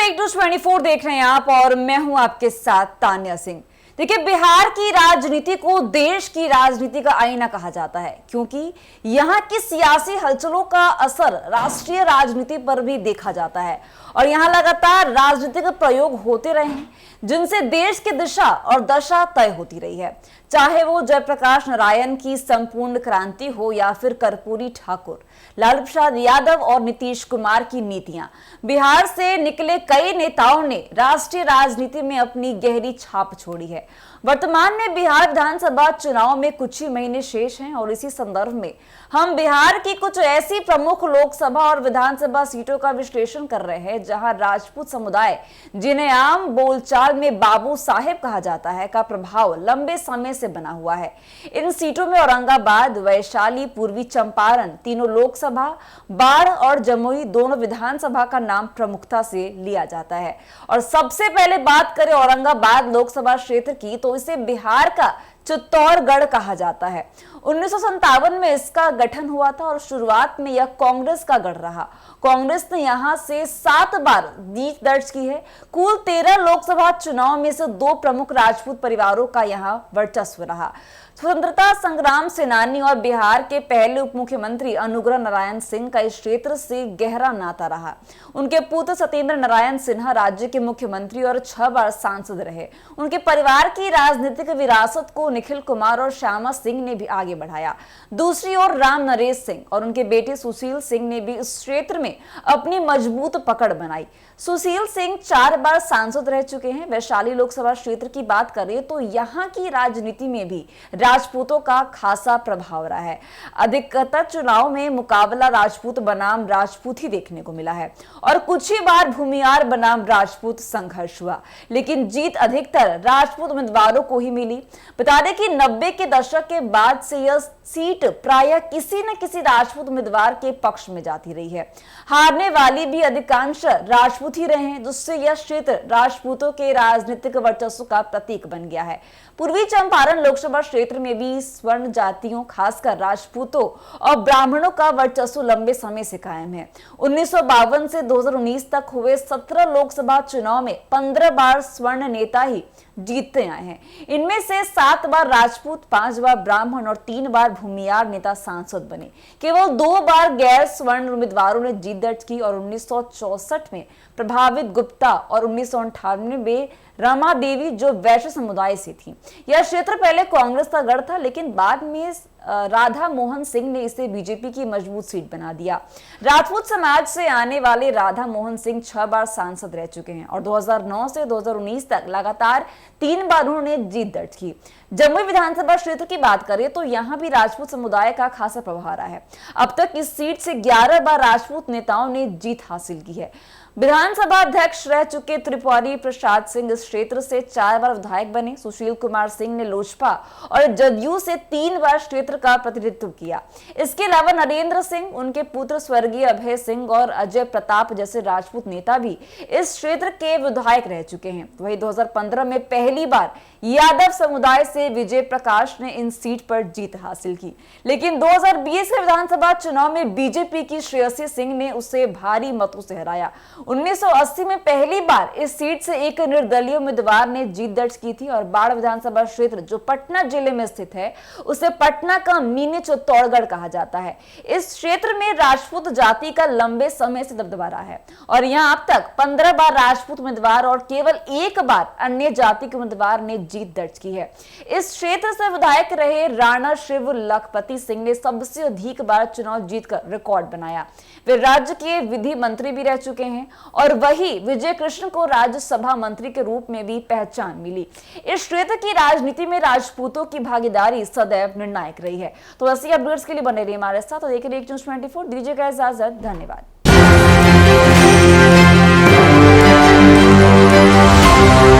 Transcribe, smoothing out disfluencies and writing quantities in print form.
एक 24 देख रहे हैं आप और मैं हूं आपके साथ तान्या सिंह। देखिए, बिहार की राजनीति को देश की राजनीति का आईना कहा जाता है क्योंकि यहाँ की सियासी हलचलों का असर राष्ट्रीय राजनीति पर भी देखा जाता है और यहाँ लगातार राजनीतिक प्रयोग होते रहे हैं जिनसे देश की दिशा और दशा तय होती रही है। चाहे वो जयप्रकाश नारायण की संपूर्ण क्रांति हो या फिर कर्पूरी ठाकुर, लालू प्रसाद यादव और नीतीश कुमार की नीतियां, बिहार से निकले कई नेताओं ने राष्ट्रीय राजनीति में अपनी गहरी छाप छोड़ी है। वर्तमान में बिहार विधानसभा चुनाव में कुछ ही महीने शेष हैं और इसी संदर्भ में हम बिहार की कुछ ऐसी प्रमुख लोकसभा और विधानसभा सीटों का विश्लेषण कर रहे हैं जहां राजपूत समुदाय, जिन्हें आम बोलचाल में बाबू साहेब कहा जाता है, का प्रभाव लंबे समय से बना हुआ है। इन सीटों में औरंगाबाद, वैशाली, पूर्वी चंपारण तीनों लोकसभा, बाढ़ और जमुई दोनों विधानसभा का नाम प्रमुखता से लिया जाता है। और सबसे पहले बात करें औरंगाबाद लोकसभा क्षेत्र की तो इसे बिहार का चित्तौड़गढ़ कहा जाता है। 1957 में इसका गठन हुआ था और शुरुआत में यह कांग्रेस का गढ़ रहा। कांग्रेस ने यहां से 7 बार जीत दर्ज की है। कुल 13 लोकसभा चुनाव में से 2 प्रमुख राजपूत परिवारों का यहां वर्चस्व रहा। स्वतंत्रता संग्राम सेनानी और बिहार के पहले उप मुख्यमंत्री अनुग्रह नारायण सिंह का इस क्षेत्र से गहरा नाता रहा। उनके पुत्र सत्येंद्र नारायण सिन्हा राज्य के मुख्यमंत्री और 6 बार सांसद रहे। उनके परिवार की राजनीतिक विरासत को निखिल कुमार और श्यामा सिंह ने भी आगे बढ़ाया। दूसरी ओर राम नरेश सिंह और उनके बेटे सुशील सिंह ने भी इस क्षेत्र में अपनी मजबूत पकड़ बनाई। सुशील सिंह 4 बार सांसद रह चुके हैं। वैशाली लोकसभा क्षेत्र की बात करें तो यहाँ की राजनीति में भी राजपूतों का खासा प्रभाव रहा है। अधिकतर चुनाव में मुकाबला राजपूत बनाम राजपूत ही देखने को मिला है और कुछ ही बार भूमियार बनाम राजपूत संघर्ष हुआ, लेकिन जीत अधिकतर राजपूत उम्मीदवारों को ही मिली। बता दें कि 90 के दशक के बाद से यह सीट प्रायः किसी न किसी राजपूत उम्मीदवार के पक्ष में जाती रही है। हारने वाली भी अधिकांश राजपूत ही रहे हैं, जिससे यह क्षेत्र राजपूतों के राजनीतिक वर्चस्व का प्रतीक बन गया है। पूर्वी चंपारण लोकसभा क्षेत्र में भी स्वर्ण जातियों, खासकर राजपूतों और ब्राह्मणों का वर्चस्व लंबे समय से कायम है। 1952 से 2019 तक हुए 17 लोकसभा चुनाव में 15 बार स्वर्ण नेता ही जीतते आए हैं। इनमें से 7 बार राजपूत, 5 बार ब्राह्मण और 3 बार भूमियार नेता सांसद बने। केवल 2 बार गैर स्वर्ण उम्मीदवारों ने जीत दर्ज की और 1964 में प्रभावित गुप्ता और 1998 में रमा देवी जो वैश्य समुदाय से थी। यह क्षेत्र पहले कांग्रेस का गढ़ था, लेकिन बाद में राधा मोहन सिंह ने इसे बीजेपी की मजबूत सीट बना दिया। राजपूत समाज से आने वाले राधा मोहन सिंह 6 बार सांसद रह चुके हैं और 2009 से 2019 तक लगातार 3 बार उन्होंने जीत दर्ज की। जमुई विधानसभा क्षेत्र की बात करें तो यहां भी राजपूत समुदाय का खासा प्रभाव रहा है। अब तक इस सीट से 11 बार राजपूत नेताओं ने जीत हासिल की है। विधानसभा अध्यक्ष रह चुके त्रिपुरी प्रसाद सिंह इस क्षेत्र से 4 बार विधायक बने। सुशील कुमार सिंह ने लोजपा और जदयू से 3 बार क्षेत्र का प्रतिनिधित्व किया। इसके अलावा नरेंद्र सिंह, उनके पुत्र स्वर्गीय अभय सिंह और अजय प्रताप जैसे राजपूत नेता भी इस क्षेत्र के विधायक रह चुके हैं। वहीं 2015 में पहली बार यादव समुदाय से विजय प्रकाश ने इन सीट पर जीत हासिल की, लेकिन 2020 के विधानसभा चुनाव में बीजेपी की श्रेयसी सिंह ने उसे भारी मतों से हराया। 1980 में पहली बार इस सीट से एक निर्दलीय उम्मीदवार ने जीत दर्ज की थी और बाढ़ विधानसभा क्षेत्र जो पटना जिले में स्थित है उसे पटना का मिनी चित्तौड़गढ़ कहा जाता है। इस क्षेत्र में राजपूत जाति का लंबे समय से दबदबा रहा है और यहाँ अब तक 15 बार राजपूत उम्मीदवार और केवल 1 बार अन्य जाति के उम्मीदवार ने जीत दर्ज की है। इस क्षेत्र से विधायक रहे राणा शिव लखपति सिंह ने सबसे अधिक बार चुनाव जीतकर रिकॉर्ड बनाया। वे राज्य के विधि मंत्री भी रह चुके हैं और वही विजय कृष्ण को राज्यसभा मंत्री के रूप में भी पहचान मिली। इस क्षेत्र की राजनीति में राजपूतों की भागीदारी सदैव निर्णायक रही है। तो ऐसी अपडेट्स के लिए बने रहिए हमारे साथ और देखिए एक न्यूज़ 24। दीजिएगा इजाजत। धन्यवाद।